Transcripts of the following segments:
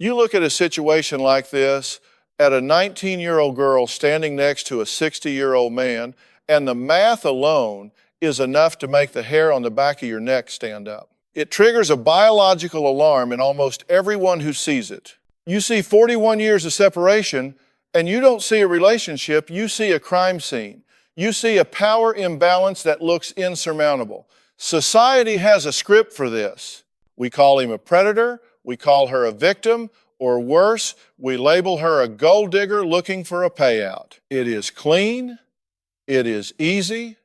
You look at a situation like this, at a 19-year-old girl standing next to a 60-year-old man, and the math alone is enough to make the hair on the back of your neck stand up. It triggers a biological alarm in almost everyone who sees it. You see 41 years of separation, and you don't see a relationship, you see a crime scene. You see a power imbalance that looks insurmountable. Society has a script for this. We call him a predator, we call her a victim, or worse, we label her a gold digger looking for a payout. It is clean, it is easy,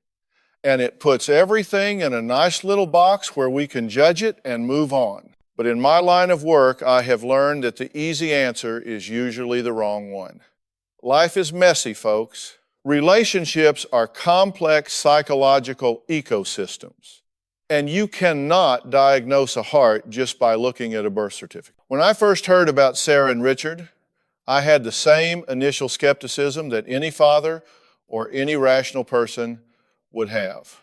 and it puts everything in a nice little box where we can judge it and move on. But in my line of work, I have learned that the easy answer is usually the wrong one. Life is messy, folks. Relationships are complex psychological ecosystems, and you cannot diagnose a heart just by looking at a birth certificate. When I first heard about Sarah and Richard, I had the same initial skepticism that any father or any rational person would have.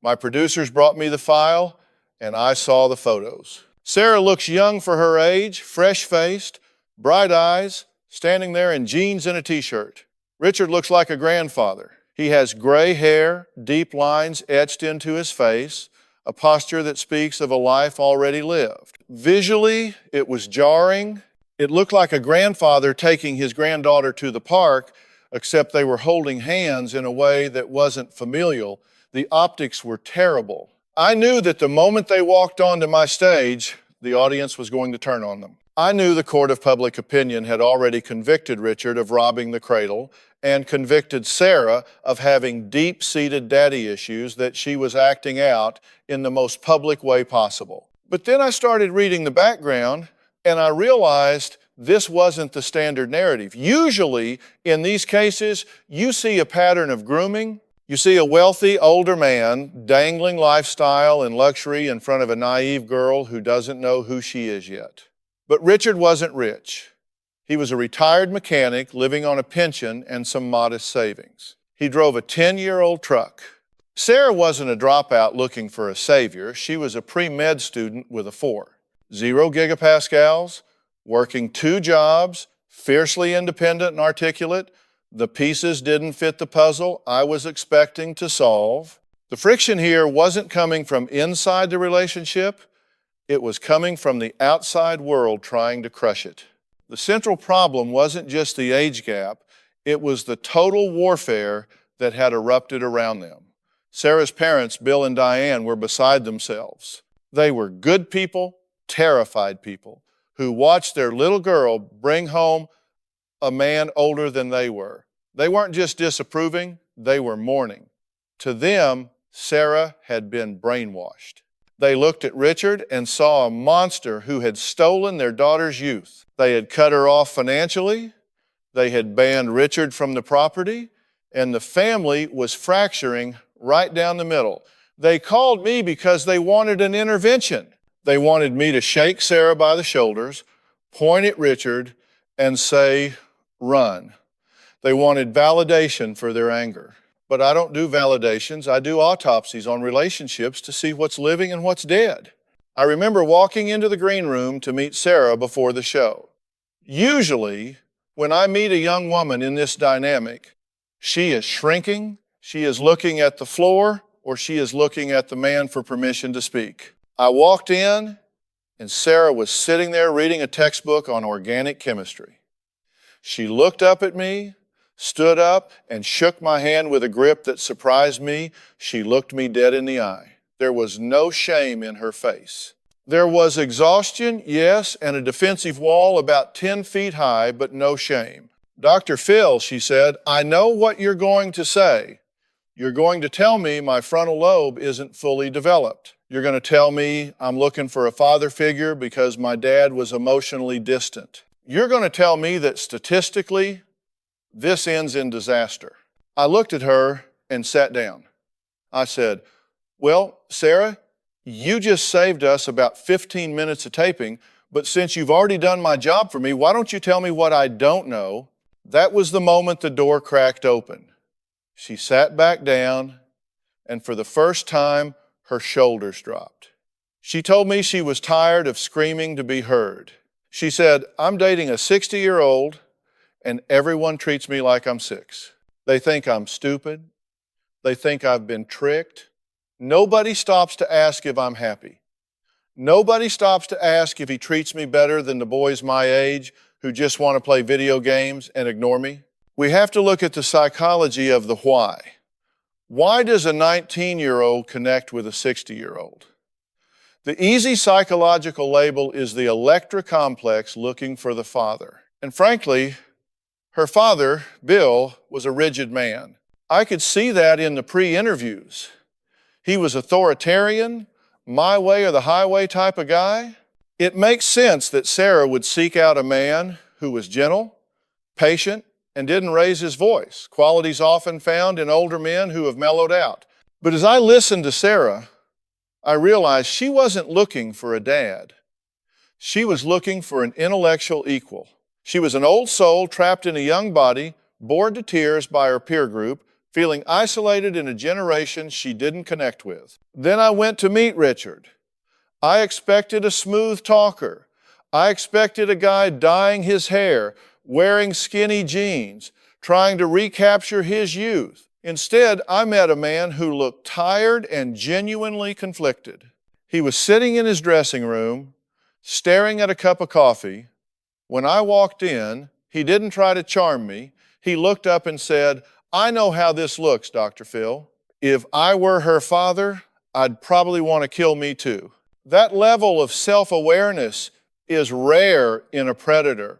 My producers brought me the file, and I saw the photos. Sarah looks young for her age, fresh-faced, bright eyes, standing there in jeans and a t-shirt. Richard looks like a grandfather. He has gray hair, deep lines etched into his face, a posture that speaks of a life already lived. Visually, it was jarring. It looked like a grandfather taking his granddaughter to the park, except they were holding hands in a way that wasn't familial. The optics were terrible. I knew that the moment they walked onto my stage, the audience was going to turn on them. I knew the court of public opinion had already convicted Richard of robbing the cradle and convicted Sarah of having deep-seated daddy issues that she was acting out in the most public way possible. But then I started reading the background, and I realized this wasn't the standard narrative. Usually, in these cases, you see a pattern of grooming. You see a wealthy older man dangling lifestyle and luxury in front of a naive girl who doesn't know who she is yet. But Richard wasn't rich. He was a retired mechanic living on a pension and some modest savings. He drove a 10-year-old truck. Sarah wasn't a dropout looking for a savior. She was a pre-med student with a 4. 0 gigapascals, working 2 jobs, fiercely independent and articulate. The pieces didn't fit the puzzle I was expecting to solve. The friction here wasn't coming from inside the relationship. It was coming from the outside world trying to crush it. The central problem wasn't just the age gap, it was the total warfare that had erupted around them. Sarah's parents, Bill and Diane, were beside themselves. They were good people, terrified people, who watched their little girl bring home a man older than they were. They weren't just disapproving, they were mourning. To them, Sarah had been brainwashed. They looked at Richard and saw a monster who had stolen their daughter's youth. They had cut her off financially, they had banned Richard from the property, and the family was fracturing right down the middle. They called me because they wanted an intervention. They wanted me to shake Sarah by the shoulders, point at Richard, and say, run. They wanted validation for their anger. But I don't do validations. I do autopsies on relationships to see what's living and what's dead. I remember walking into the green room to meet Sarah before the show. Usually, when I meet a young woman in this dynamic, she is shrinking, she is looking at the floor, or she is looking at the man for permission to speak. I walked in, and Sarah was sitting there reading a textbook on organic chemistry. She looked up at me, stood up, and shook my hand with a grip that surprised me. She looked me dead in the eye. There was no shame in her face. There was exhaustion, yes, and a defensive wall about 10 feet high, but no shame. Dr. Phil, she said, I know what you're going to say. You're going to tell me my frontal lobe isn't fully developed. You're going to tell me I'm looking for a father figure because my dad was emotionally distant. You're going to tell me that statistically, this ends in disaster. I looked at her and sat down. I said, well, Sarah, you just saved us about 15 minutes of taping, but since you've already done my job for me, why don't you tell me what I don't know? That was the moment the door cracked open. She sat back down, and for the first time, her shoulders dropped. She told me she was tired of screaming to be heard. She said, I'm dating a 60-year-old and everyone treats me like I'm 6. They think I'm stupid. They think I've been tricked. Nobody stops to ask if I'm happy. Nobody stops to ask if he treats me better than the boys my age who just want to play video games and ignore me. We have to look at the psychology of the why. Why does a 19-year-old connect with a 60-year-old? The easy psychological label is the Electra complex looking for the father. And frankly, her father, Bill, was a rigid man. I could see that in the pre-interviews. He was authoritarian, my way or the highway type of guy. It makes sense that Sarah would seek out a man who was gentle, patient, and didn't raise his voice, qualities often found in older men who have mellowed out. But as I listened to Sarah, I realized she wasn't looking for a dad. She was looking for an intellectual equal. She was an old soul trapped in a young body, bored to tears by her peer group, feeling isolated in a generation she didn't connect with. Then I went to meet Richard. I expected a smooth talker. I expected a guy dyeing his hair, wearing skinny jeans, trying to recapture his youth. Instead, I met a man who looked tired and genuinely conflicted. He was sitting in his dressing room, staring at a cup of coffee. When I walked in, he didn't try to charm me. He looked up and said, I know how this looks, Dr. Phil. If I were her father, I'd probably want to kill me too. That level of self-awareness is rare in a predator.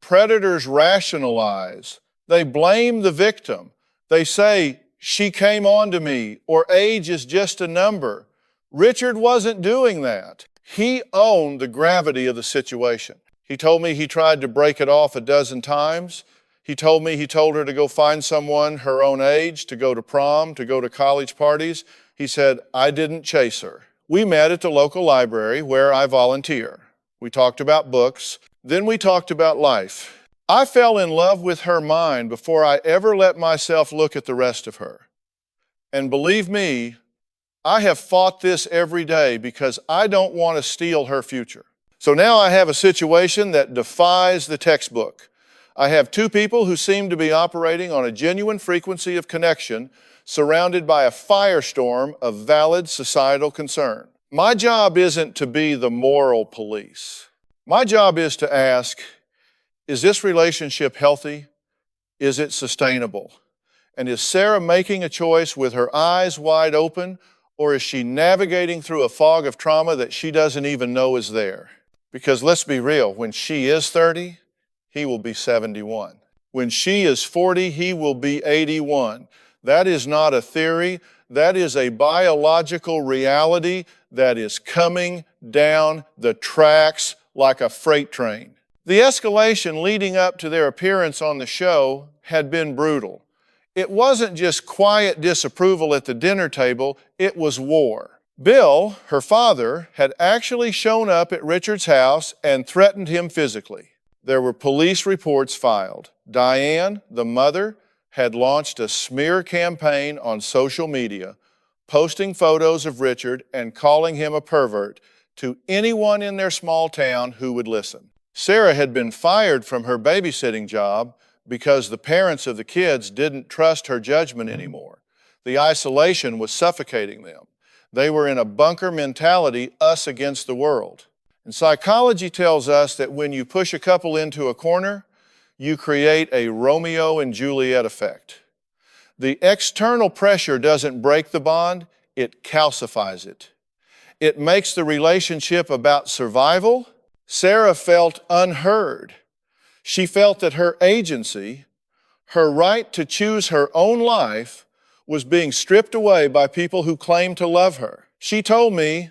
Predators rationalize. They blame the victim. They say, she came on to me, or age is just a number. Richard wasn't doing that. He owned the gravity of the situation. He told me he tried to break it off a dozen times. He told me he told her to go find someone her own age, to go to prom, to go to college parties. He said, I didn't chase her. We met at the local library where I volunteer. We talked about books. Then we talked about life. I fell in love with her mind before I ever let myself look at the rest of her. And believe me, I have fought this every day because I don't want to steal her future. So now I have a situation that defies the textbook. I have two people who seem to be operating on a genuine frequency of connection, surrounded by a firestorm of valid societal concern. My job isn't to be the moral police. My job is to ask, is this relationship healthy? Is it sustainable? And is Sarah making a choice with her eyes wide open, or is she navigating through a fog of trauma that she doesn't even know is there? Because let's be real, when she is 30, he will be 71. When she is 40, he will be 81. That is not a theory. That is a biological reality that is coming down the tracks like a freight train. The escalation leading up to their appearance on the show had been brutal. It wasn't just quiet disapproval at the dinner table, it was war. Bill, her father, had actually shown up at Richard's house and threatened him physically. There were police reports filed. Diane, the mother, had launched a smear campaign on social media, posting photos of Richard and calling him a pervert to anyone in their small town who would listen. Sarah had been fired from her babysitting job because the parents of the kids didn't trust her judgment anymore. The isolation was suffocating them. They were in a bunker mentality, us against the world. And psychology tells us that when you push a couple into a corner, you create a Romeo and Juliet effect. The external pressure doesn't break the bond, it calcifies it. It makes the relationship about survival. Sarah felt unheard. She felt that her agency, her right to choose her own life, was being stripped away by people who claimed to love her. She told me,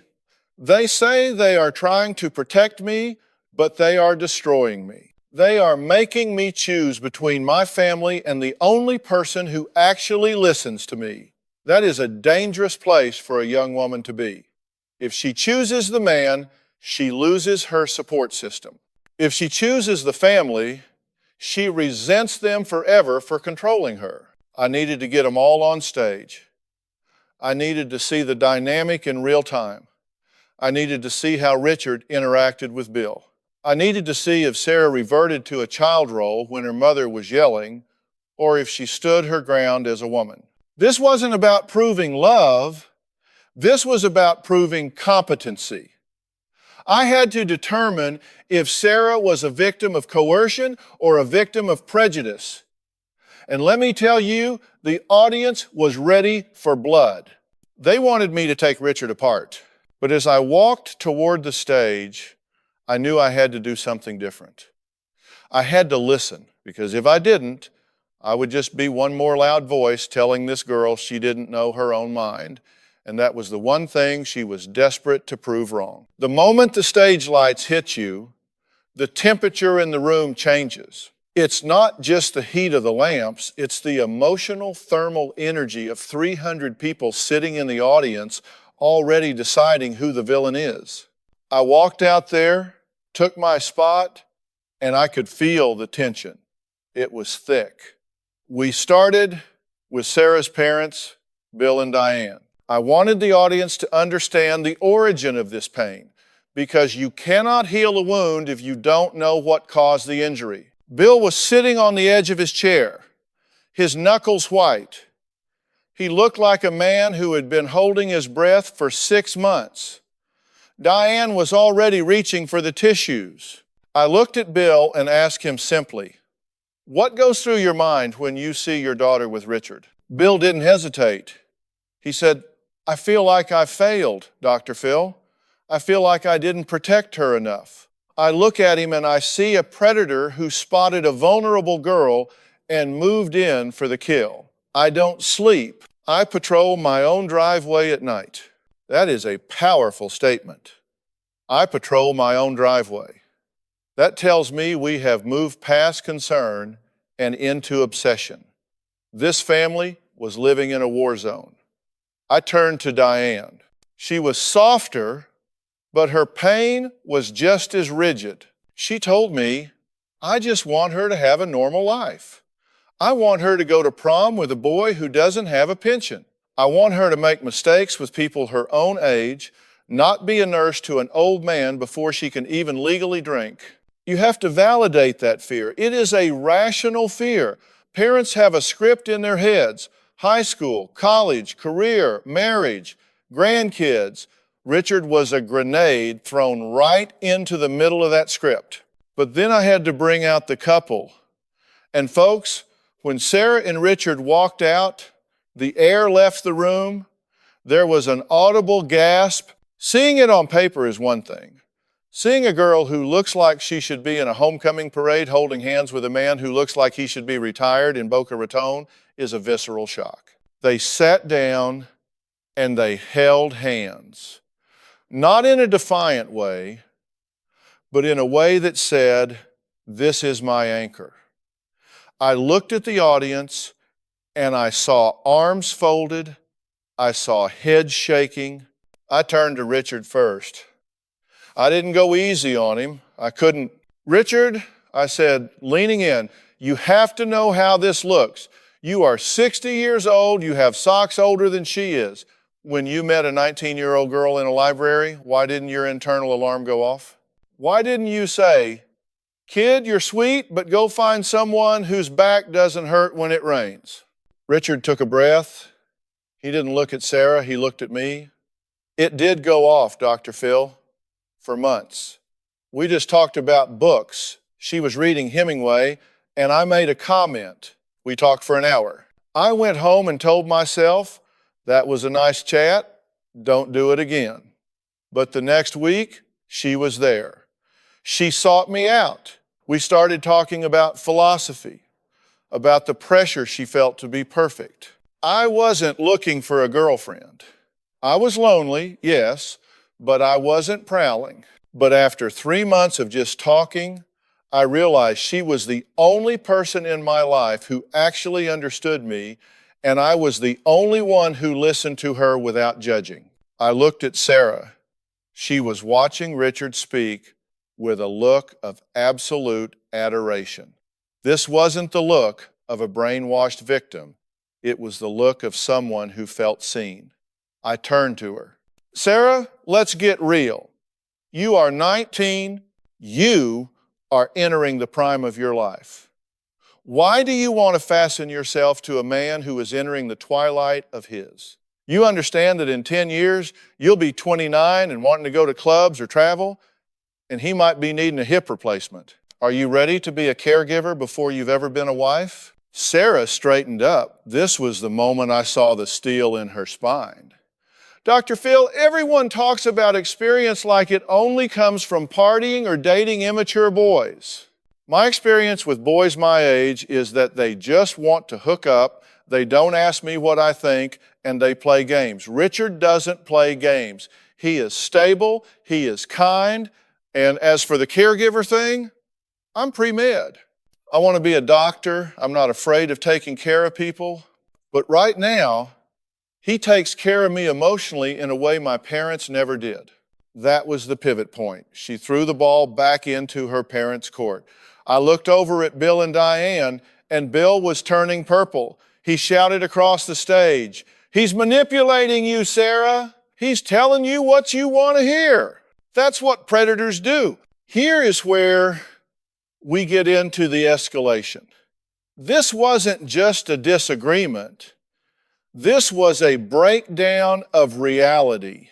they say they are trying to protect me, but they are destroying me. They are making me choose between my family and the only person who actually listens to me. That is a dangerous place for a young woman to be. If she chooses the man, she loses her support system. If she chooses the family, she resents them forever for controlling her. I needed to get them all on stage. I needed to see the dynamic in real time. I needed to see how Richard interacted with Bill. I needed to see if Sarah reverted to a child role when her mother was yelling, or if she stood her ground as a woman. This wasn't about proving love. This was about proving competency. I had to determine if Sarah was a victim of coercion or a victim of prejudice. And let me tell you, the audience was ready for blood. They wanted me to take Richard apart. But as I walked toward the stage, I knew I had to do something different. I had to listen, because if I didn't, I would just be one more loud voice telling this girl she didn't know her own mind. And that was the one thing she was desperate to prove wrong. The moment the stage lights hit you, the temperature in the room changes. It's not just the heat of the lamps, it's the emotional thermal energy of 300 people sitting in the audience already deciding who the villain is. I walked out there, took my spot, and I could feel the tension. It was thick. We started with Sarah's parents, Bill and Diane. I wanted the audience to understand the origin of this pain, because you cannot heal a wound if you don't know what caused the injury. Bill was sitting on the edge of his chair, his knuckles white. He looked like a man who had been holding his breath for 6 months. Diane was already reaching for the tissues. I looked at Bill and asked him simply, "What goes through your mind when you see your daughter with Richard?" Bill didn't hesitate. He said, "I feel like I failed, Dr. Phil. I feel like I didn't protect her enough." I look at him and I see a predator who spotted a vulnerable girl and moved in for the kill. I don't sleep. I patrol my own driveway at night. That is a powerful statement. I patrol my own driveway. That tells me we have moved past concern and into obsession. This family was living in a war zone. I turned to Diane. She was softer, but her pain was just as rigid. She told me, "I just want her to have a normal life. I want her to go to prom with a boy who doesn't have a pension. I want her to make mistakes with people her own age, not be a nurse to an old man before she can even legally drink." You have to validate that fear. It is a rational fear. Parents have a script in their heads: high school, college, career, marriage, grandkids. Richard was a grenade thrown right into the middle of that script. But then I had to bring out the couple. And folks, when Sarah and Richard walked out, the air left the room. There was an audible gasp. Seeing it on paper is one thing. Seeing a girl who looks like she should be in a homecoming parade holding hands with a man who looks like he should be retired in Boca Raton is a visceral shock. They sat down and they held hands. Not in a defiant way, but in a way that said, "This is my anchor." I looked at the audience and I saw arms folded. I saw heads shaking. I turned to Richard first. I didn't go easy on him. I couldn't. "Richard," I said, leaning in, "you have to know how this looks. You are 60 years old. You have socks older than she is. When you met a 19-year-old girl in a library, why didn't your internal alarm go off? Why didn't you say, 'Kid, you're sweet, but go find someone whose back doesn't hurt when it rains'?" Richard took a breath. He didn't look at Sarah. He looked at me. It did go off, Dr. Phil, for months. We just talked about books. She was reading Hemingway, and I made a comment. We talked for an hour. I went home and told myself, that was a nice chat, don't do it again. But the next week, she was there. She sought me out. We started talking about philosophy, about the pressure she felt to be perfect. I wasn't looking for a girlfriend. I was lonely, yes, but I wasn't prowling. But after 3 months of just talking, I realized she was the only person in my life who actually understood me, and I was the only one who listened to her without judging. I looked at Sarah. She was watching Richard speak with a look of absolute adoration. This wasn't the look of a brainwashed victim. It was the look of someone who felt seen. I turned to her. "Sarah, let's get real. You are 19, You are entering the prime of your life. Why do you want to fasten yourself to a man who is entering the twilight of his? You understand that in 10 years, you'll be 29 and wanting to go to clubs or travel, and he might be needing a hip replacement. Are you ready to be a caregiver before you've ever been a wife? Sarah straightened up. This was the moment I saw the steel in her spine. Dr. Phil, everyone talks about experience like it only comes from partying or dating immature boys. My experience with boys my age is that they just want to hook up, they don't ask me what I think, and they play games. Richard doesn't play games. He is stable, he is kind, and as for the caregiver thing, I'm pre-med. I want to be a doctor. I'm not afraid of taking care of people. But right now, he takes care of me emotionally in a way my parents never did. That was the pivot point. She threw the ball back into her parents' court. I looked over at Bill and Diane, and Bill was turning purple. He shouted across the stage, "He's manipulating you, Sarah. He's telling you what you want to hear." That's what predators do. Here is where we get into the escalation. This wasn't just a disagreement. This was a breakdown of reality.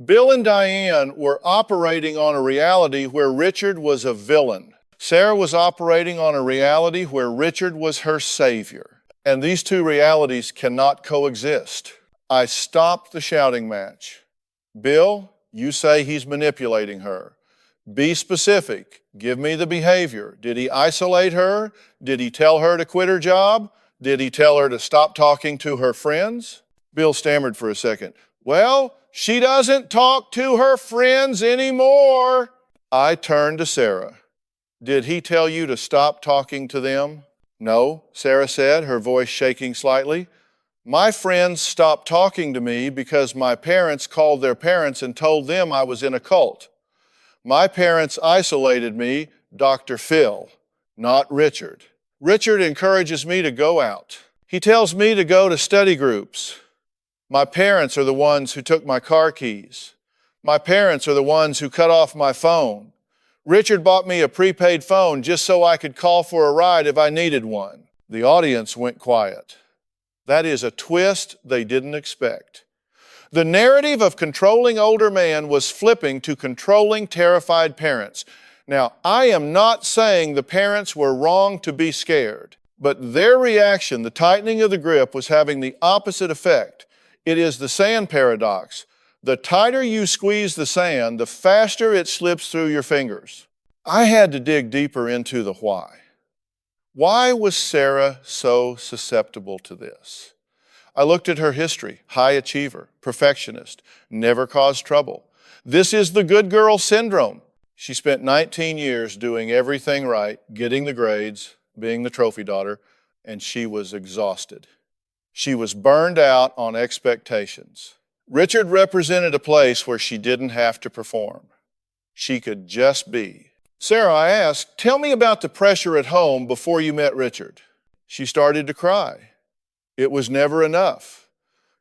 Bill and Diane were operating on a reality where Richard was a villain. Sarah was operating on a reality where Richard was her savior. And these two realities cannot coexist. I stopped the shouting match. Bill, you say he's manipulating her. Be specific. Give me the behavior. Did he isolate her? Did he tell her to quit her job? Did he tell her to stop talking to her friends? Bill stammered for a second. Well, she doesn't talk to her friends anymore. I turned to Sarah. Did he tell you to stop talking to them? No, Sarah said, her voice shaking slightly. My friends stopped talking to me because my parents called their parents and told them I was in a cult. My parents isolated me, Dr. Phil, not Richard. Richard encourages me to go out. He tells me to go to study groups. My parents are the ones who took my car keys. My parents are the ones who cut off my phone. Richard bought me a prepaid phone just so I could call for a ride if I needed one. The audience went quiet. That is a twist they didn't expect. The narrative of controlling older man was flipping to controlling terrified parents. Now, I am not saying the parents were wrong to be scared, but their reaction, the tightening of the grip, was having the opposite effect. It is the sand paradox. The tighter you squeeze the sand, the faster it slips through your fingers. I had to dig deeper into the why. Why was Sarah so susceptible to this? I looked at her history: high achiever, perfectionist, never caused trouble. This is the good girl syndrome. She spent 19 years doing everything right, getting the grades, being the trophy daughter, and she was exhausted. She was burned out on expectations. Richard represented a place where she didn't have to perform. She could just be. Sarah, I asked, tell me about the pressure at home before you met Richard. She started to cry. It was never enough.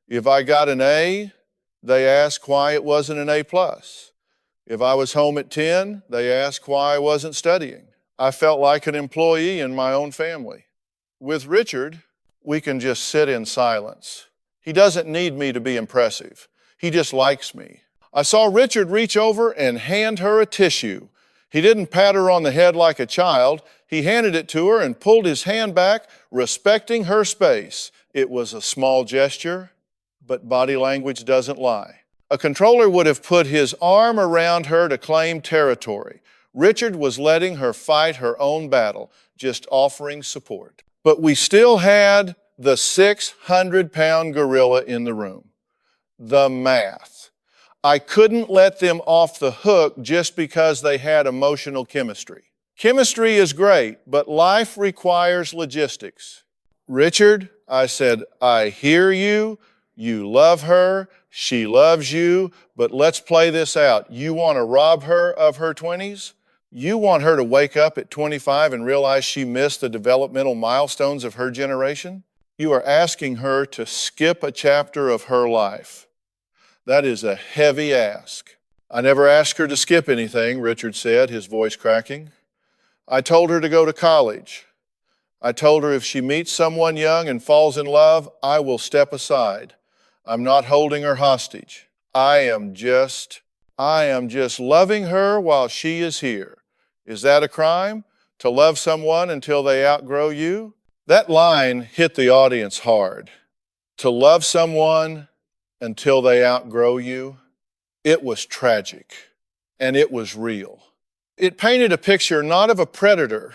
If I got an A, they asked why it wasn't an A+. If I was home at 10, they asked why I wasn't studying. I felt like an employee in my own family. With Richard, we can just sit in silence. He doesn't need me to be impressive. He just likes me. I saw Richard reach over and hand her a tissue. He didn't pat her on the head like a child. He handed it to her and pulled his hand back, respecting her space. It was a small gesture, but body language doesn't lie. A controller would have put his arm around her to claim territory. Richard was letting her fight her own battle, just offering support. But we still had the 600-pound gorilla in the room, the math. I couldn't let them off the hook just because they had emotional chemistry. Chemistry is great, but life requires logistics. Richard, I said, I hear you. You love her. She loves you. But let's play this out. You want to rob her of her 20s? You want her to wake up at 25 and realize she missed the developmental milestones of her generation? You are asking her to skip a chapter of her life. That is a heavy ask. I never asked her to skip anything, Richard said, his voice cracking. I told her to go to college. I told her if she meets someone young and falls in love, I will step aside. I'm not holding her hostage. I am just loving her while she is here. Is that a crime? To love someone until they outgrow you? That line hit the audience hard. To love someone until they outgrow you? It was tragic, and it was real. It painted a picture not of a predator,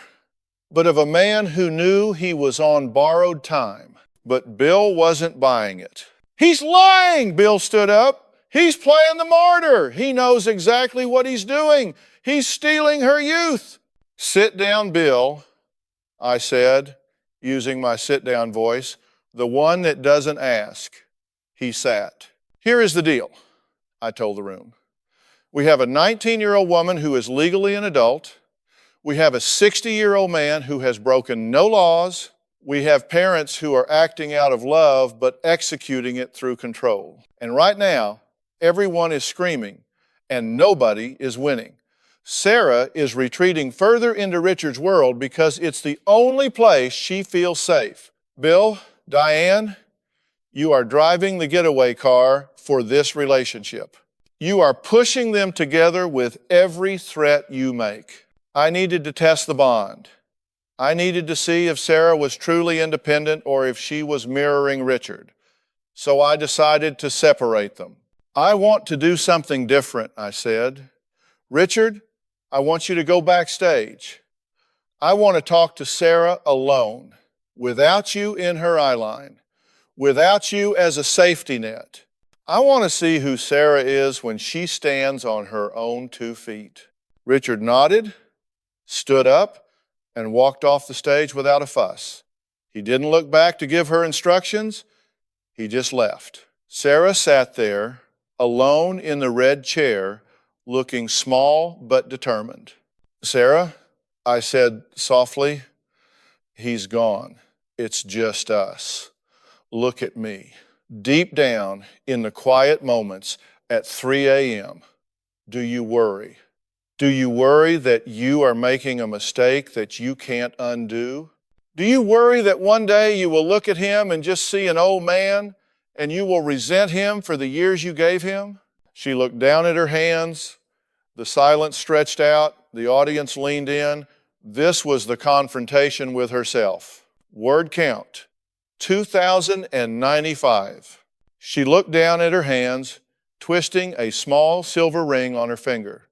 but of a man who knew he was on borrowed time. But Bill wasn't buying it. He's lying, Bill stood up. He's playing the martyr. He knows exactly what he's doing. He's stealing her youth. Sit down, Bill, I said, using my sit-down voice, the one that doesn't ask. He sat. Here is the deal, I told the room. We have a 19-year-old woman who is legally an adult. We have a 60-year-old man who has broken no laws. We have parents who are acting out of love but executing it through control. And right now, everyone is screaming and nobody is winning. Sarah is retreating further into Richard's world because it's the only place she feels safe. Bill, Diane, you are driving the getaway car for this relationship. You are pushing them together with every threat you make. I needed to test the bond. I needed to see if Sarah was truly independent or if she was mirroring Richard. So I decided to separate them. I want to do something different, I said. Richard, I want you to go backstage. I want to talk to Sarah alone, without you in her eyeline, without you as a safety net. I want to see who Sarah is when she stands on her own 2 feet. Richard nodded, stood up, and walked off the stage without a fuss. He didn't look back to give her instructions. He just left. Sarah sat there, alone in the red chair, looking small but determined. Sarah, I said softly, he's gone. It's just us. Look at me. Deep down in the quiet moments at 3 a.m., do you worry? Do you worry that you are making a mistake that you can't undo? Do you worry that one day you will look at him and just see an old man and you will resent him for the years you gave him? She looked down at her hands. The silence stretched out. The audience leaned in. This was the confrontation with herself. Word count, 2,095. She looked down at her hands, twisting a small silver ring on her finger.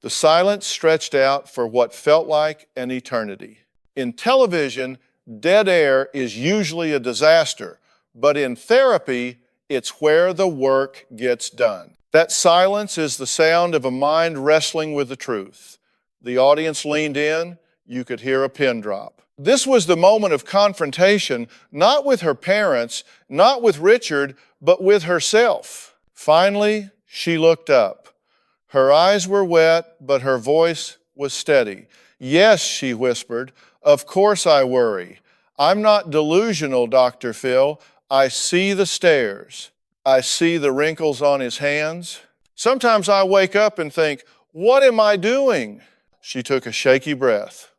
The silence stretched out for what felt like an eternity. In television, dead air is usually a disaster, but in therapy, it's where the work gets done. That silence is the sound of a mind wrestling with the truth. The audience leaned in. You could hear a pin drop. This was the moment of confrontation, not with her parents, not with Richard, but with herself. Finally, she looked up. Her eyes were wet, but her voice was steady. Yes, she whispered, of course I worry. I'm not delusional, Dr. Phil. I see the stares. I see the wrinkles on his hands. Sometimes I wake up and think, what am I doing? She took a shaky breath.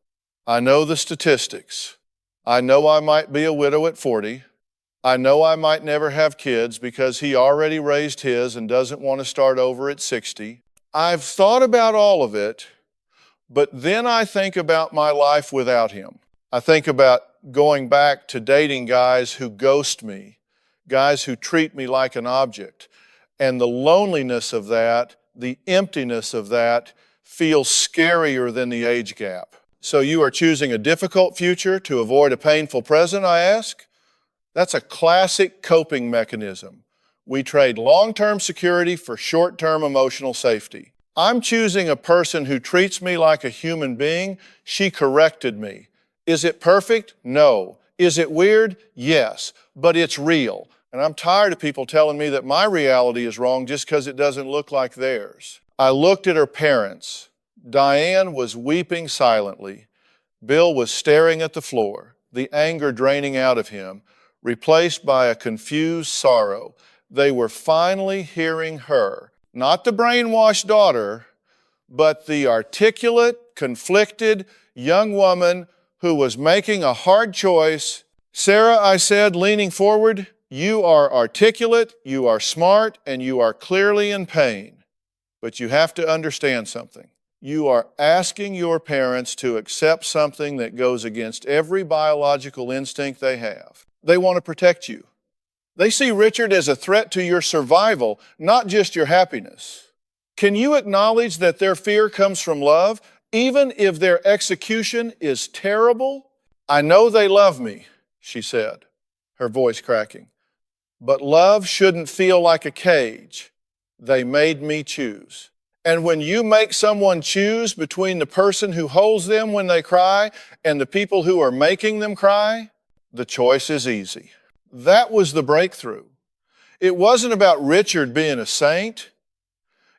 I know the statistics. I know I might be a widow at 40. I know I might never have kids because he already raised his and doesn't want to start over at 60. I've thought about all of it, but then I think about my life without him. I think about going back to dating guys who ghost me, guys who treat me like an object. And the loneliness of that, the emptiness of that, feels scarier than the age gap. So you are choosing a difficult future to avoid a painful present, I ask? That's a classic coping mechanism. We trade long-term security for short-term emotional safety. I'm choosing a person who treats me like a human being. She corrected me. Is it perfect? No. Is it weird? Yes. But it's real. And I'm tired of people telling me that my reality is wrong just because it doesn't look like theirs. I looked at her parents. Diane was weeping silently. Bill was staring at the floor, the anger draining out of him, replaced by a confused sorrow. They were finally hearing her, not the brainwashed daughter, but the articulate, conflicted young woman who was making a hard choice. Sarah, I said, leaning forward, you are articulate, you are smart, and you are clearly in pain. But you have to understand something. You are asking your parents to accept something that goes against every biological instinct they have. They want to protect you. They see Richard as a threat to your survival, not just your happiness. Can you acknowledge that their fear comes from love, even if their execution is terrible? I know they love me, she said, her voice cracking. But love shouldn't feel like a cage. They made me choose. And when you make someone choose between the person who holds them when they cry and the people who are making them cry, the choice is easy. That was the breakthrough. It wasn't about Richard being a saint.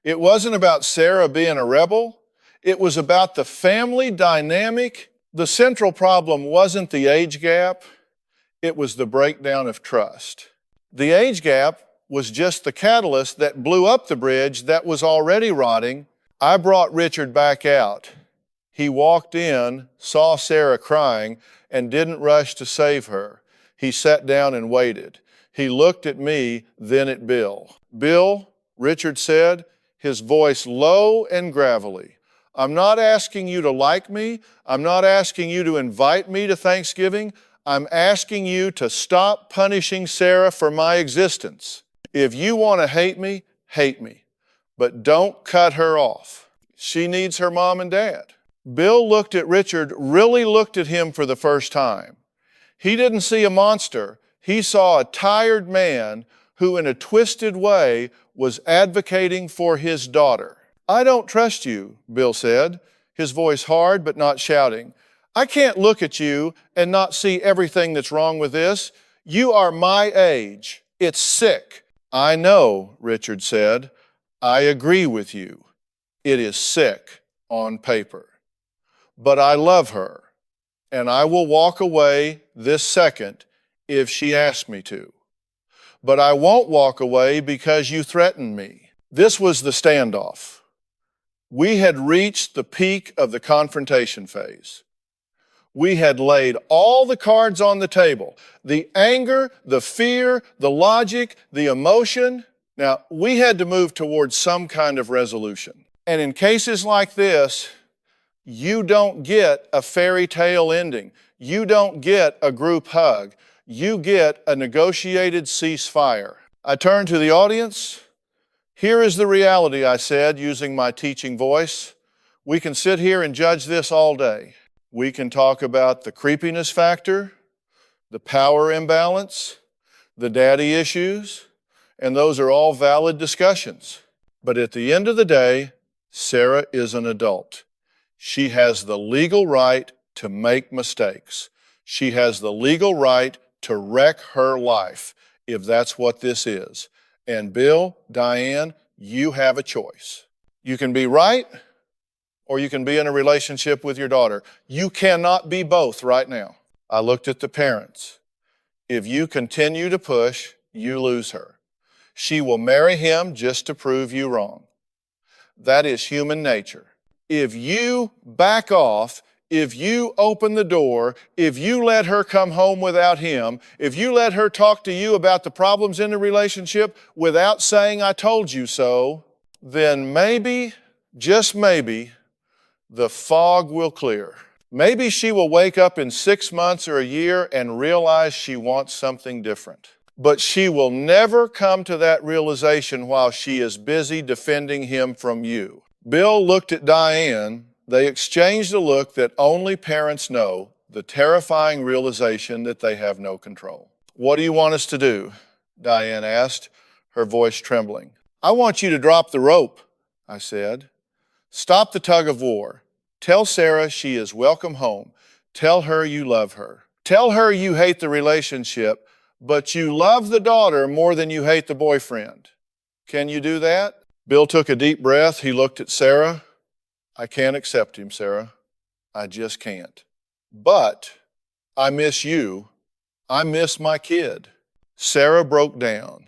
It wasn't about Sarah being a rebel. It was about the family dynamic. The central problem wasn't the age gap. It was the breakdown of trust. The age gap was just the catalyst that blew up the bridge that was already rotting. I brought Richard back out. He walked in, saw Sarah crying, and didn't rush to save her. He sat down and waited. He looked at me, then at Bill. Bill, Richard said, his voice low and gravelly, I'm not asking you to like me. I'm not asking you to invite me to Thanksgiving. I'm asking you to stop punishing Sarah for my existence. If you want to hate me, but don't cut her off. She needs her mom and dad. Bill looked at Richard, really looked at him for the first time. He didn't see a monster. He saw a tired man who in a twisted way was advocating for his daughter. I don't trust you, Bill said, his voice hard but not shouting. I can't look at you and not see everything that's wrong with this. You are my age. It's sick. I know, Richard said. I agree with you. It is sick on paper. But I love her, and I will walk away this second if she asks me to. But I won't walk away because you threatened me. This was the standoff. We had reached the peak of the confrontation phase. We had laid all the cards on the table. The anger, the fear, the logic, the emotion. Now, we had to move towards some kind of resolution. And in cases like this, you don't get a fairy tale ending. You don't get a group hug. You get a negotiated ceasefire. I turned to the audience. Here is the reality, I said, using my teaching voice. We can sit here and judge this all day. We can talk about the creepiness factor, the power imbalance, the daddy issues, and those are all valid discussions. But at the end of the day, Sarah is an adult. She has the legal right to make mistakes. She has the legal right to wreck her life, if that's what this is. And Bill, Diane, you have a choice. You can be right, or you can be in a relationship with your daughter. You cannot be both right now. I looked at the parents. If you continue to push, you lose her. She will marry him just to prove you wrong. That is human nature. If you back off, if you open the door, if you let her come home without him, if you let her talk to you about the problems in the relationship without saying, I told you so, then maybe, just maybe, the fog will clear. Maybe she will wake up in 6 months or a year and realize she wants something different. But she will never come to that realization while she is busy defending him from you. Bill looked at Diane. They exchanged a look that only parents know, the terrifying realization that they have no control. What do you want us to do? Diane asked, her voice trembling. I want you to drop the rope, I said. Stop the tug of war. Tell Sarah she is welcome home. Tell her you love her. Tell her you hate the relationship, but you love the daughter more than you hate the boyfriend. Can you do that? Bill took a deep breath. He looked at Sarah. I can't accept him, Sarah. I just can't. But I miss you. I miss my kid. Sarah broke down.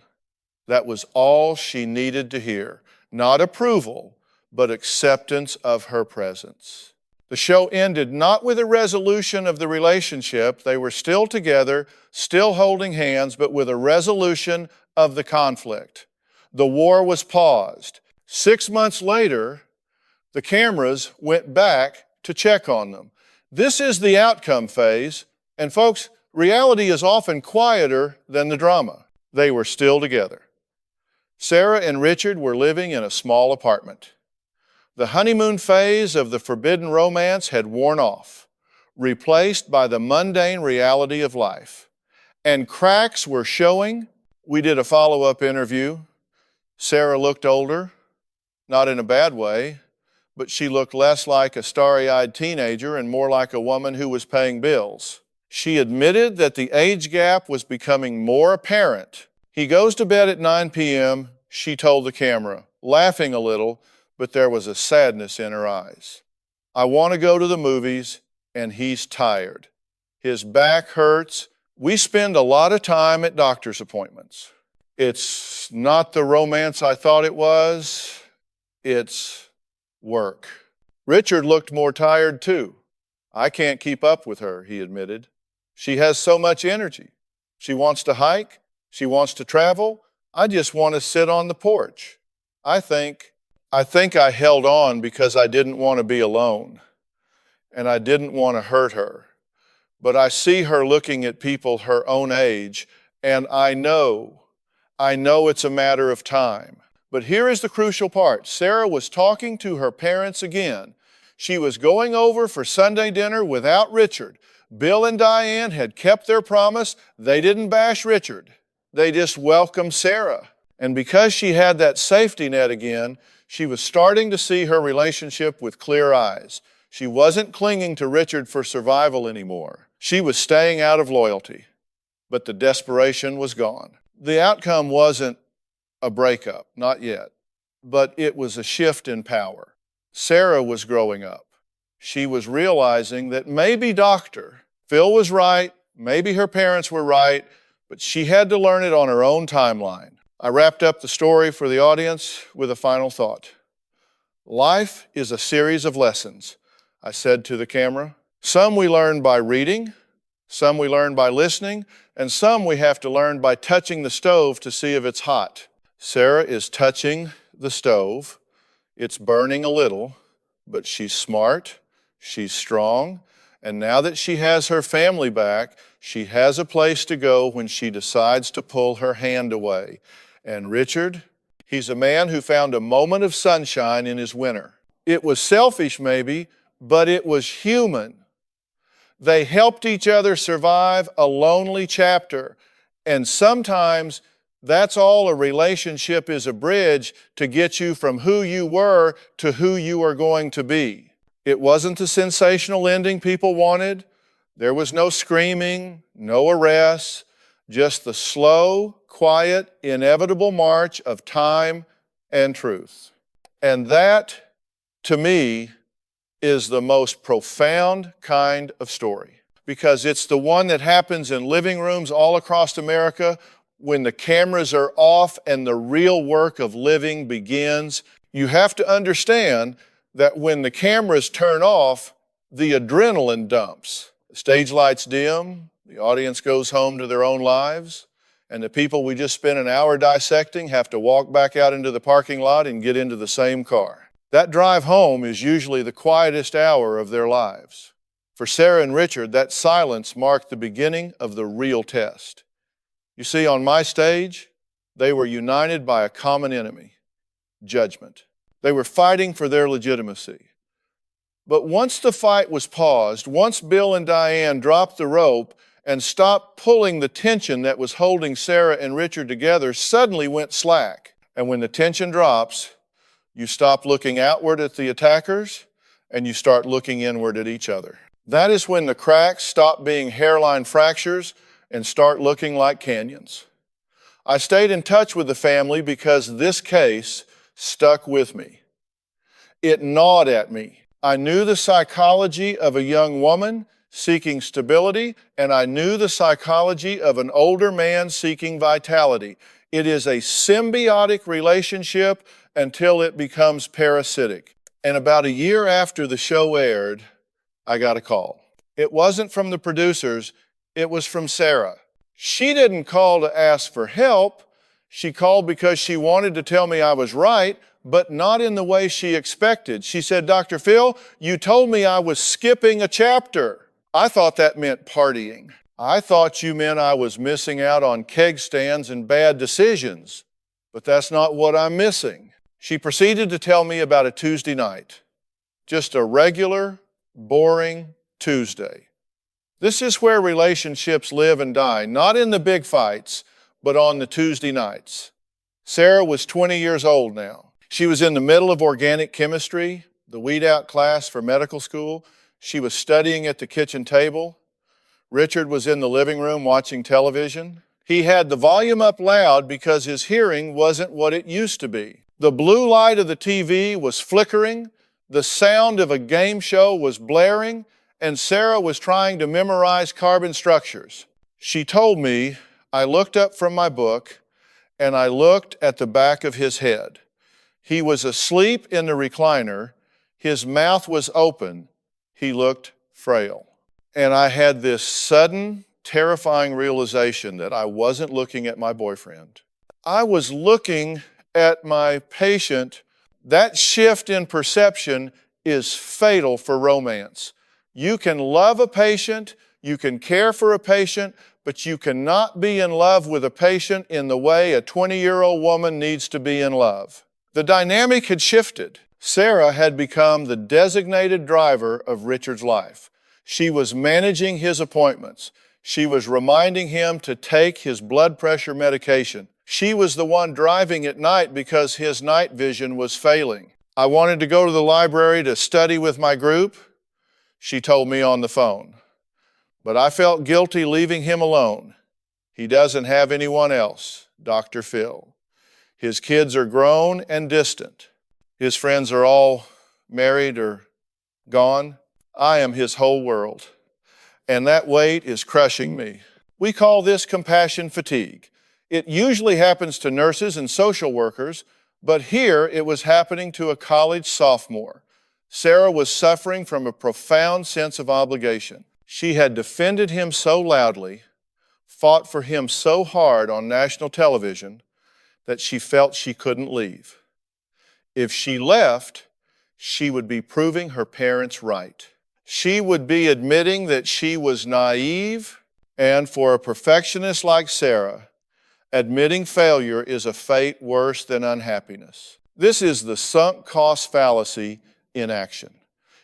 That was all she needed to hear. Not approval, but acceptance of her presence. The show ended not with a resolution of the relationship. They were still together, still holding hands, but with a resolution of the conflict. The war was paused. 6 months later, the cameras went back to check on them. This is the outcome phase, and folks, reality is often quieter than the drama. They were still together. Sarah and Richard were living in a small apartment. The honeymoon phase of the forbidden romance had worn off, replaced by the mundane reality of life. And cracks were showing. We did a follow-up interview. Sarah looked older, not in a bad way, but she looked less like a starry-eyed teenager and more like a woman who was paying bills. She admitted that the age gap was becoming more apparent. He goes to bed at 9 p.m., she told the camera, laughing a little, but there was a sadness in her eyes. I want to go to the movies, and he's tired. His back hurts. We spend a lot of time at doctor's appointments. It's not the romance I thought it was. It's work. Richard looked more tired too. I can't keep up with her, he admitted. She has so much energy. She wants to hike. She wants to travel. I just want to sit on the porch. I think I held on because I didn't want to be alone, and I didn't want to hurt her. But I see her looking at people her own age, and I know it's a matter of time. But here is the crucial part. Sarah was talking to her parents again. She was going over for Sunday dinner without Richard. Bill and Diane had kept their promise. They didn't bash Richard. They just welcomed Sarah. And because she had that safety net again, she was starting to see her relationship with clear eyes. She wasn't clinging to Richard for survival anymore. She was staying out of loyalty, but the desperation was gone. The outcome wasn't a breakup, not yet, but it was a shift in power. Sarah was growing up. She was realizing that maybe Phil was right, maybe her parents were right, but she had to learn it on her own timeline. I wrapped up the story for the audience with a final thought. Life is a series of lessons, I said to the camera. Some we learn by reading, some we learn by listening, and some we have to learn by touching the stove to see if it's hot. Sarah is touching the stove. It's burning a little, but she's smart, she's strong, and now that she has her family back, she has a place to go when she decides to pull her hand away. And Richard, he's a man who found a moment of sunshine in his winter. It was selfish maybe, but it was human. They helped each other survive a lonely chapter, and sometimes that's all a relationship is, a bridge to get you from who you were to who you are going to be. It wasn't the sensational ending people wanted. There was no screaming, no arrests, just the slow, quiet, inevitable march of time and truth. And that, to me, is the most profound kind of story, because it's the one that happens in living rooms all across America when the cameras are off and the real work of living begins. You have to understand that when the cameras turn off, the adrenaline dumps. The stage lights dim, the audience goes home to their own lives, and the people we just spent an hour dissecting have to walk back out into the parking lot and get into the same car. That drive home is usually the quietest hour of their lives. For Sarah and Richard, that silence marked the beginning of the real test. You see, on my stage, they were united by a common enemy, judgment. They were fighting for their legitimacy. But once the fight was paused, once Bill and Diane dropped the rope and stopped pulling the tension that was holding Sarah and Richard together, suddenly went slack. And when the tension drops, you stop looking outward at the attackers and you start looking inward at each other. That is when the cracks stop being hairline fractures and start looking like canyons. I stayed in touch with the family because this case stuck with me. It gnawed at me. I knew the psychology of a young woman seeking stability, and I knew the psychology of an older man seeking vitality. It is a symbiotic relationship, until it becomes parasitic. And about a year after the show aired, I got a call. It wasn't from the producers, it was from Sarah. She didn't call to ask for help. She called because she wanted to tell me I was right, but not in the way she expected. She said, "Dr. Phil, you told me I was skipping a chapter." I thought that meant partying. I thought you meant I was missing out on keg stands and bad decisions, but that's not what I'm missing. She proceeded to tell me about a Tuesday night, just a regular, boring Tuesday. This is where relationships live and die, not in the big fights, but on the Tuesday nights. Sarah was 20 years old now. She was in the middle of organic chemistry, the weed out class for medical school. She was studying at the kitchen table. Richard was in the living room watching television. He had the volume up loud because his hearing wasn't what it used to be. The blue light of the TV was flickering, the sound of a game show was blaring, and Sarah was trying to memorize carbon structures. She told me, I looked up from my book and I looked at the back of his head. He was asleep in the recliner. His mouth was open. He looked frail. And I had this sudden, terrifying realization that I wasn't looking at my boyfriend. I was looking at my patient. That shift in perception is fatal for romance. You can love a patient, you can care for a patient, but you cannot be in love with a patient in the way a 20-year-old woman needs to be in love. The dynamic had shifted. Sarah had become the designated driver of Richard's life. She was managing his appointments. She was reminding him to take his blood pressure medication. She was the one driving at night because his night vision was failing. I wanted to go to the library to study with my group. She told me on the phone. But I felt guilty leaving him alone. He doesn't have anyone else, Dr. Phil. His kids are grown and distant. His friends are all married or gone. I am his whole world. And that weight is crushing me. We call this compassion fatigue. It usually happens to nurses and social workers, but here it was happening to a college sophomore. Sarah was suffering from a profound sense of obligation. She had defended him so loudly, fought for him so hard on national television, that she felt she couldn't leave. If she left, she would be proving her parents right. She would be admitting that she was naive, and for a perfectionist like Sarah, admitting failure is a fate worse than unhappiness. This is the sunk cost fallacy in action.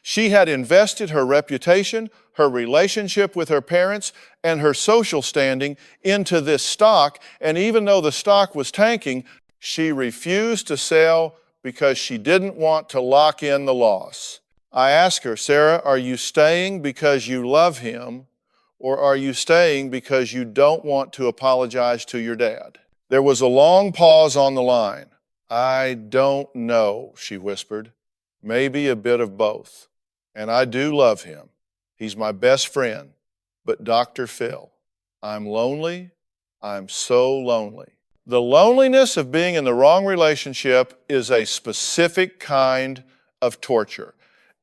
She had invested her reputation, her relationship with her parents, and her social standing into this stock, and even though the stock was tanking, she refused to sell because she didn't want to lock in the loss. I asked her, Sarah, are you staying because you love him, or are you staying because you don't want to apologize to your dad? There was a long pause on the line. I don't know, she whispered. Maybe a bit of both. And I do love him. He's my best friend. But Dr. Phil, I'm lonely. I'm so lonely. The loneliness of being in the wrong relationship is a specific kind of torture.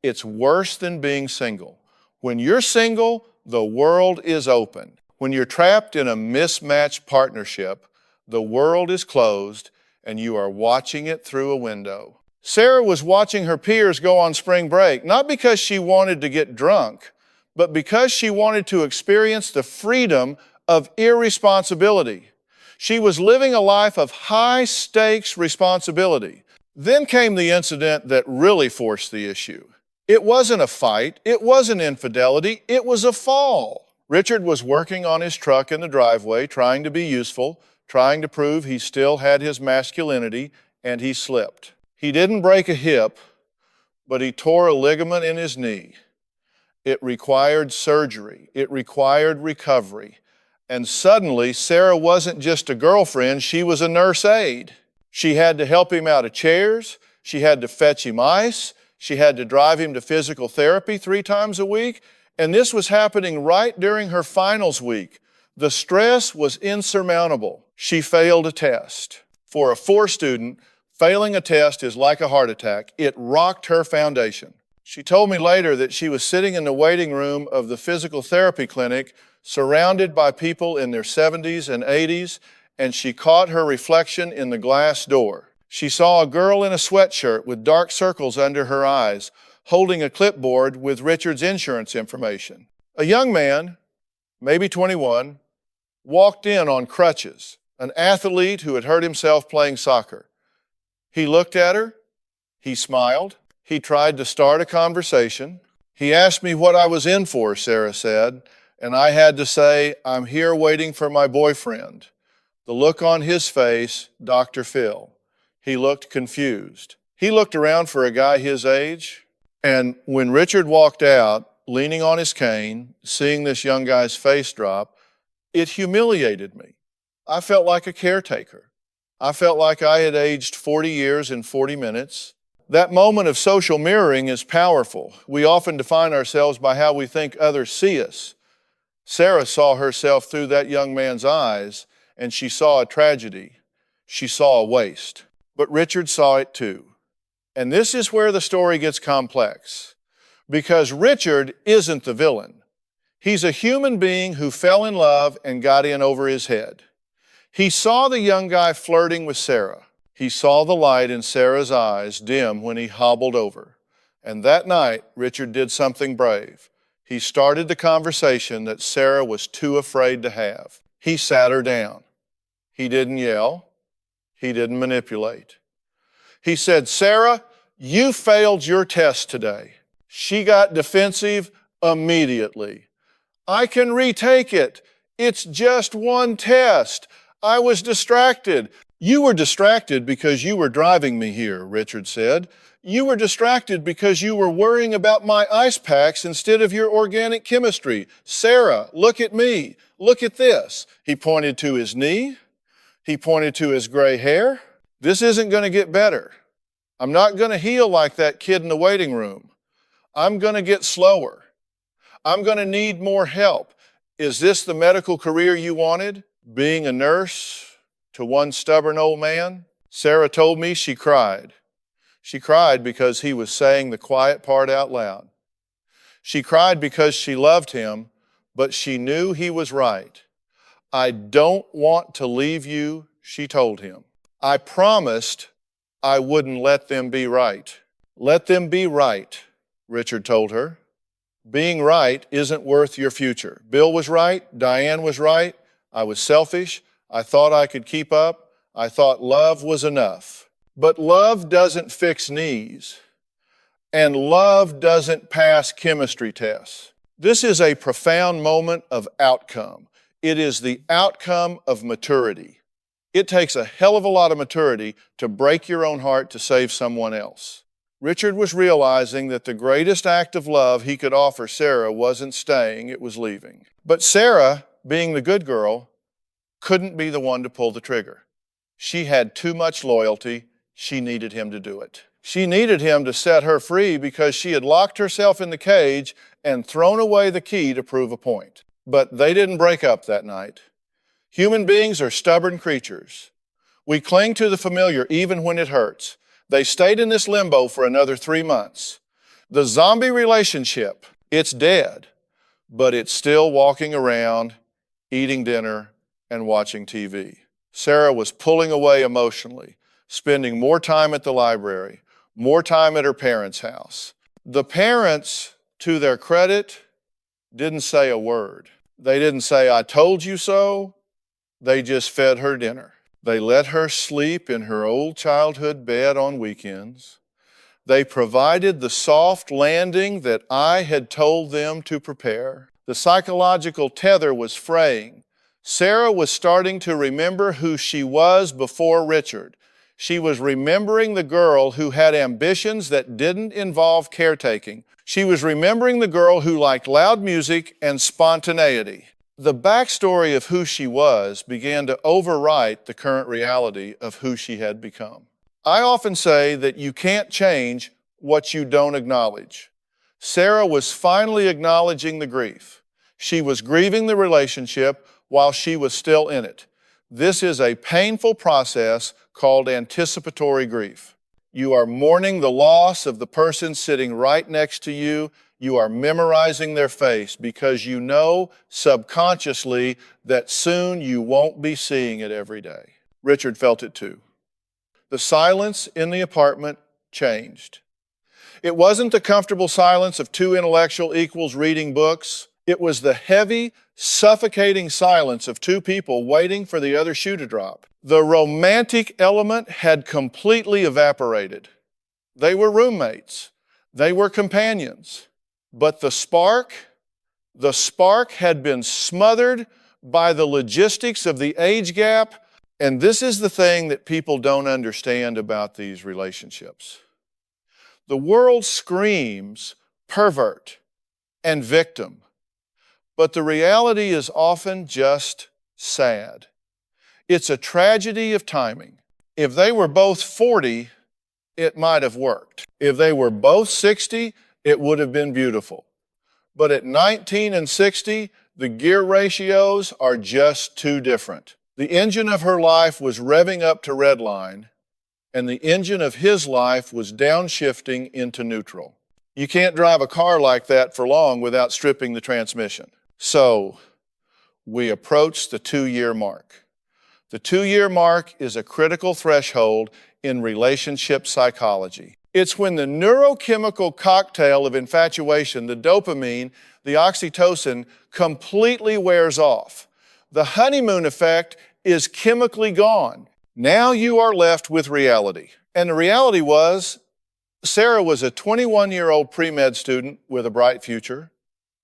It's worse than being single. When you're single, the world is open. When you're trapped in a mismatched partnership, the world is closed and you are watching it through a window. Sarah was watching her peers go on spring break, not because she wanted to get drunk, but because she wanted to experience the freedom of irresponsibility. She was living a life of high-stakes responsibility. Then came the incident that really forced the issue. It wasn't a fight, it wasn't infidelity, it was a fall. Richard was working on his truck in the driveway, trying to be useful, trying to prove he still had his masculinity, and he slipped. He didn't break a hip, but he tore a ligament in his knee. It required surgery. It required recovery. And suddenly, Sarah wasn't just a girlfriend, she was a nurse aide. She had to help him out of chairs. She had to fetch him ice. She had to drive him to physical therapy 3 times a week. And this was happening right during her finals week. The stress was insurmountable. She failed a test. For a 4 student, Failing a test is like a heart attack. It rocked her foundation. She told me later that she was sitting in the waiting room of the physical therapy clinic, surrounded by people in their 70s and 80s, and she caught her reflection in the glass door. She saw a girl in a sweatshirt with dark circles under her eyes, holding a clipboard with Richard's insurance information. A young man, maybe 21, walked in on crutches, an athlete who had hurt himself playing soccer. He looked at her, he smiled, he tried to start a conversation. He asked me what I was in for, Sarah said, and I had to say, I'm here waiting for my boyfriend. The look on his face, Dr. Phil. He looked confused. He looked around for a guy his age, and when Richard walked out, leaning on his cane, seeing this young guy's face drop, it humiliated me. I felt like a caretaker. I felt like I had aged 40 years in 40 minutes. That moment of social mirroring is powerful. We often define ourselves by how we think others see us. Sarah saw herself through that young man's eyes, and she saw a tragedy. She saw a waste. But Richard saw it too. And this is where the story gets complex, because Richard isn't the villain. He's a human being who fell in love and got in over his head. He saw the young guy flirting with Sarah. He saw the light in Sarah's eyes dim when he hobbled over. And that night, Richard did something brave. He started the conversation that Sarah was too afraid to have. He sat her down. He didn't yell. He didn't manipulate. He said, Sarah, you failed your test today. She got defensive immediately. I can retake it. It's just one test. I was distracted. You were distracted because you were driving me here, Richard said. You were distracted because you were worrying about my ice packs instead of your organic chemistry. Sarah, look at me. Look at this. He pointed to his knee. He pointed to his gray hair. This isn't going to get better. I'm not going to heal like that kid in the waiting room. I'm going to get slower. I'm going to need more help. Is this the medical career you wanted? Being a nurse to one stubborn old man? Sarah told me she cried. She cried because he was saying the quiet part out loud. She cried because she loved him, but she knew he was right. I don't want to leave you, she told him. I promised I wouldn't let them be right. Let them be right, Richard told her. Being right isn't worth your future. Bill was right. Diane was right. I was selfish. I thought I could keep up. I thought love was enough. But love doesn't fix knees. And love doesn't pass chemistry tests. This is a profound moment of outcome. It is the outcome of maturity. It takes a hell of a lot of maturity to break your own heart to save someone else. Richard was realizing that the greatest act of love he could offer Sarah wasn't staying, it was leaving. But Sarah, being the good girl, couldn't be the one to pull the trigger. She had too much loyalty. She needed him to do it. She needed him to set her free because she had locked herself in the cage and thrown away the key to prove a point. But they didn't break up that night. Human beings are stubborn creatures. We cling to the familiar even when it hurts. They stayed in this limbo for another 3 months. The zombie relationship, it's dead, but it's still walking around, eating dinner, and watching TV. Sarah was pulling away emotionally, spending more time at the library, more time at her parents' house. The parents, to their credit, didn't say a word. They didn't say, I told you so. They just fed her dinner. They let her sleep in her old childhood bed on weekends. They provided the soft landing that I had told them to prepare. The psychological tether was fraying. Sarah was starting to remember who she was before Richard. She was remembering the girl who had ambitions that didn't involve caretaking. She was remembering the girl who liked loud music and spontaneity. The backstory of who she was began to overwrite the current reality of who she had become. I often say that you can't change what you don't acknowledge. Sarah was finally acknowledging the grief. She was grieving the relationship while she was still in it. This is a painful process called anticipatory grief. You are mourning the loss of the person sitting right next to you. You are memorizing their face because you know subconsciously that soon you won't be seeing it every day. Richard felt it too. The silence in the apartment changed. It wasn't the comfortable silence of two intellectual equals reading books. It was the heavy, suffocating silence of two people waiting for the other shoe to drop. The romantic element had completely evaporated. They were roommates. They were companions. But the spark had been smothered by the logistics of the age gap. And this is the thing that people don't understand about these relationships. The world screams pervert and victim, but the reality is often just sad. It's a tragedy of timing. If they were both 40, it might have worked. If they were both 60, it would have been beautiful. But at 19 and 60, the gear ratios are just too different. The engine of her life was revving up to redline, and the engine of his life was downshifting into neutral. You can't drive a car like that for long without stripping the transmission. So we approach the 2-year mark. The 2-year mark is a critical threshold in relationship psychology. It's when the neurochemical cocktail of infatuation, the dopamine, the oxytocin, completely wears off. The honeymoon effect is chemically gone. Now you are left with reality. And the reality was, Sarah was a 21-year-old pre-med student with a bright future,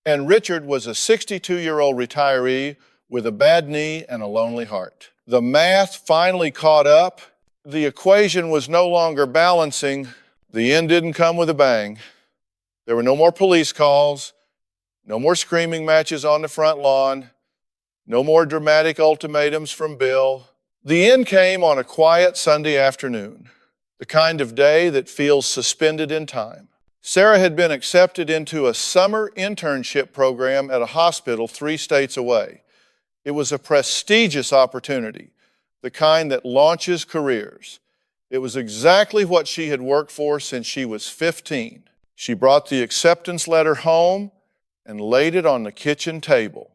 and Richard was a 62-year-old retiree with a bad knee and a lonely heart. The math finally caught up. The equation was no longer balancing. The end didn't come with a bang. There were no more police calls, no more screaming matches on the front lawn, no more dramatic ultimatums from Bill. The end came on a quiet Sunday afternoon, the kind of day that feels suspended in time. Sarah had been accepted into a summer internship program at a hospital 3 states away. It was a prestigious opportunity, the kind that launches careers. It was exactly what she had worked for since she was 15. She brought the acceptance letter home and laid it on the kitchen table.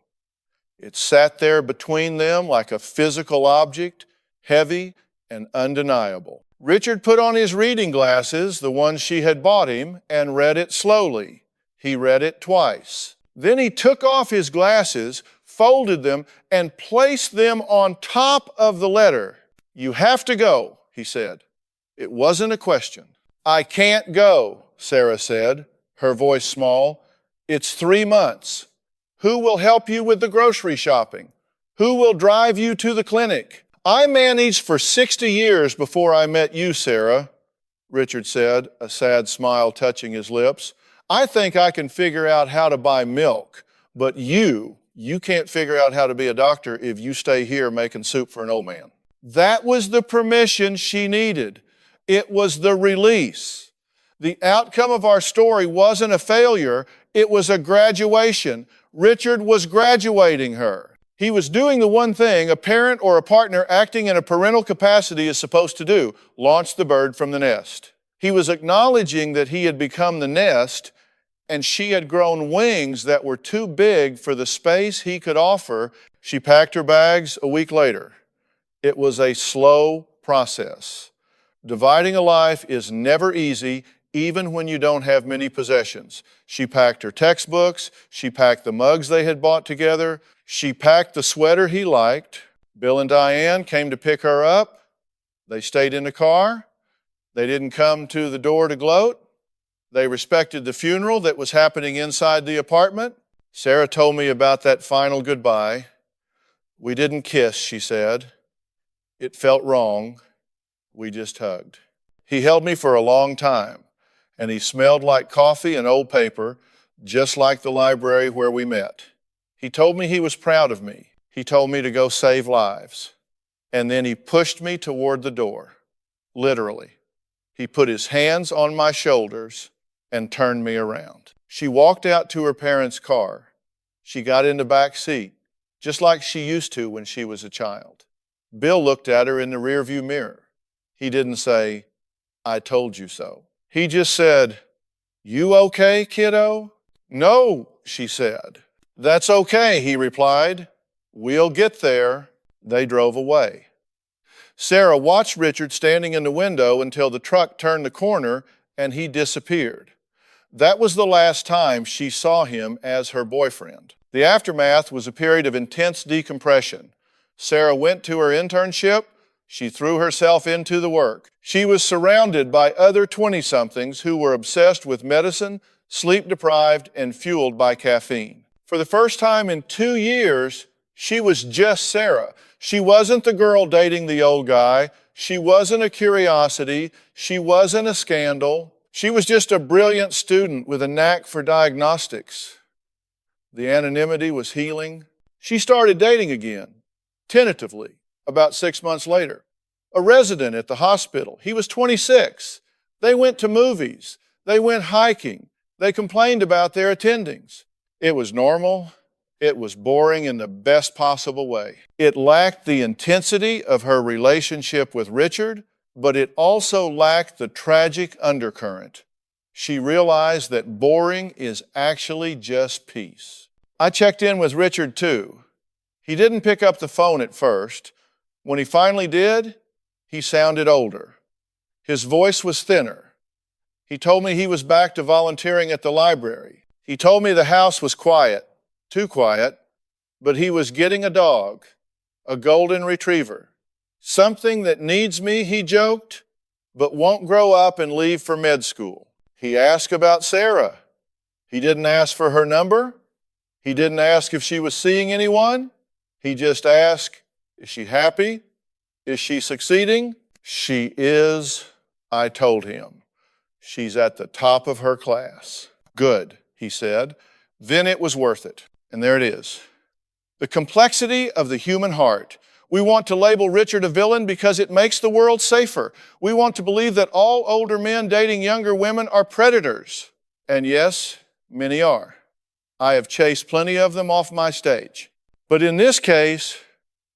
It sat there between them like a physical object, heavy and undeniable. Richard put on his reading glasses, the ones she had bought him, and read it slowly. He read it twice. Then he took off his glasses, folded them, and placed them on top of the letter. "You have to go," he said. It wasn't a question. "I can't go," Sarah said, her voice small. "It's 3 months. Who will help you with the grocery shopping? Who will drive you to the clinic?" "I managed for 60 years before I met you, Sarah," Richard said, a sad smile touching his lips. "I think I can figure out how to buy milk, but you can't figure out how to be a doctor if you stay here making soup for an old man." That was the permission she needed. It was the release. The outcome of our story wasn't a failure, it was a graduation. Richard was graduating her. He was doing the one thing a parent or a partner acting in a parental capacity is supposed to do: launch the bird from the nest. He was acknowledging that he had become the nest and she had grown wings that were too big for the space he could offer. She packed her bags a week later. It was a slow process. Dividing a life is never easy, even when you don't have many possessions. She packed her textbooks, she packed the mugs they had bought together, she packed the sweater he liked. Bill and Diane came to pick her up. They stayed in the car. They didn't come to the door to gloat. They respected the funeral that was happening inside the apartment. Sarah told me about that final goodbye. "We didn't kiss," she said. "It felt wrong. We just hugged." He held me for a long time, and he smelled like coffee and old paper, just like the library where we met. He told me he was proud of me. He told me to go save lives. And then he pushed me toward the door, literally. He put his hands on my shoulders and turned me around. She walked out to her parents' car. She got in the back seat, just like she used to when she was a child. Bill looked at her in the rearview mirror. He didn't say, "I told you so." He just said, "You okay, kiddo?" "No," she said. "That's okay," he replied. "We'll get there." They drove away. Sarah watched Richard standing in the window until the truck turned the corner and he disappeared. That was the last time she saw him as her boyfriend. The aftermath was a period of intense decompression. Sarah went to her internship. She threw herself into the work. She was surrounded by other 20-somethings who were obsessed with medicine, sleep-deprived, and fueled by caffeine. For the first time in 2 years, she was just Sarah. She wasn't the girl dating the old guy. She wasn't a curiosity. She wasn't a scandal. She was just a brilliant student with a knack for diagnostics. The anonymity was healing. She started dating again, tentatively, about 6 months later. A resident at the hospital. He was 26. They went to movies. They went hiking. They complained about their attendings. It was normal. It was boring in the best possible way. It lacked the intensity of her relationship with Richard, but it also lacked the tragic undercurrent. She realized that boring is actually just peace. I checked in with Richard too. He didn't pick up the phone at first. When he finally did, he sounded older. His voice was thinner. He told me he was back to volunteering at the library. He told me the house was quiet, too quiet, but he was getting a dog, a golden retriever. Something that needs me, he joked, but won't grow up and leave for med school. He asked about Sarah. He didn't ask for her number. He didn't ask if she was seeing anyone. He just asked, is she happy? Is she succeeding? She is, I told him. She's at the top of her class. Good, he said. Then it was worth it. And there it is. The complexity of the human heart. We want to label Richard a villain because it makes the world safer. We want to believe that all older men dating younger women are predators. And yes, many are. I have chased plenty of them off my stage. But in this case,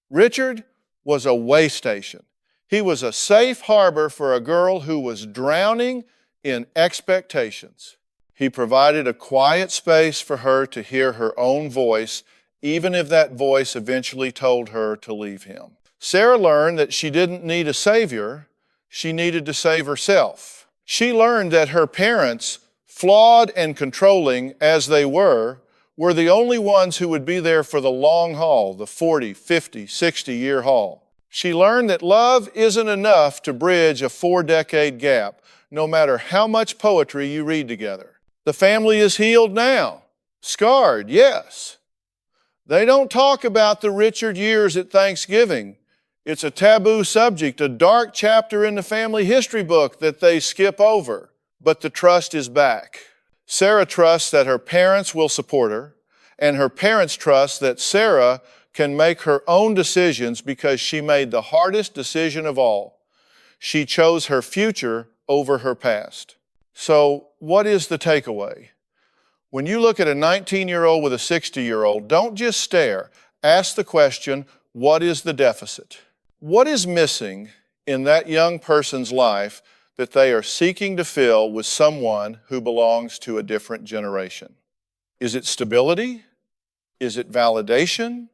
Richard was a way station. He was a safe harbor for a girl who was drowning in expectations. He provided a quiet space for her to hear her own voice, even if that voice eventually told her to leave him. Sarah learned that she didn't need a savior, she needed to save herself. She learned that her parents, flawed and controlling as they were the only ones who would be there for the long haul, the 40, 50, 60-year haul. She learned that love isn't enough to bridge a 4-decade gap, no matter how much poetry you read together. The family is healed now. Scarred, yes. They don't talk about the Richard years at Thanksgiving. It's a taboo subject, a dark chapter in the family history book that they skip over. But the trust is back. Sarah trusts that her parents will support her, and her parents trust that Sarah can make her own decisions because she made the hardest decision of all. She chose her future over her past. So, what is the takeaway? When you look at a 19-year-old with a 60-year-old, don't just stare. Ask the question, what is the deficit? What is missing in that young person's life that they are seeking to fill with someone who belongs to a different generation? Is it stability? Is it validation?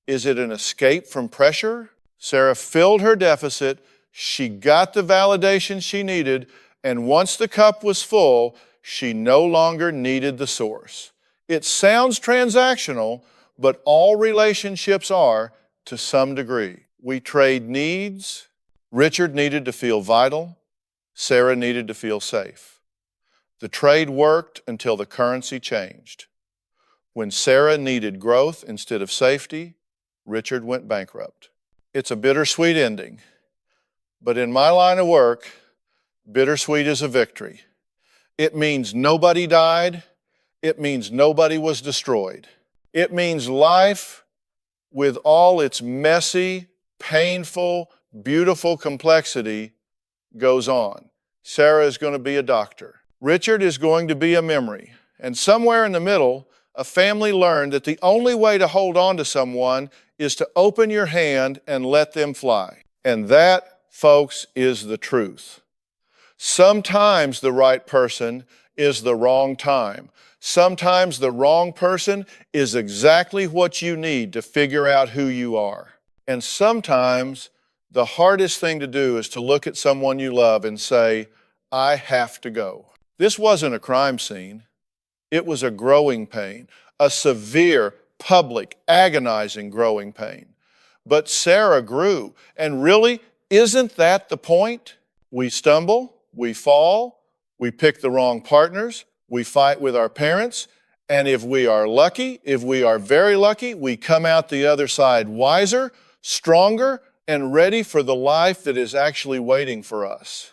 Is it an escape from pressure? Sarah filled her deficit. She got the validation she needed, and once the cup was full, she no longer needed the source. It sounds transactional, but all relationships are to some degree. We trade needs. Richard needed to feel vital. Sarah needed to feel safe. The trade worked until the currency changed. When Sarah needed growth instead of safety, Richard went bankrupt. It's a bittersweet ending, but in my line of work, bittersweet is a victory. It means nobody died. It means nobody was destroyed. It means life, with all its messy, painful, beautiful complexity, goes on. Sarah is going to be a doctor. Richard is going to be a memory. And somewhere in the middle, a family learned that the only way to hold on to someone is to open your hand and let them fly. And that, folks, is the truth. Sometimes the right person is the wrong time. Sometimes the wrong person is exactly what you need to figure out who you are. And sometimes the hardest thing to do is to look at someone you love and say, I have to go. This wasn't a crime scene. It was a growing pain, a severe, public, agonizing growing pain. But Sarah grew, and really, isn't that the point? We stumble, we fall, we pick the wrong partners, we fight with our parents, and if we are lucky, if we are very lucky, we come out the other side wiser, stronger, and ready for the life that is actually waiting for us.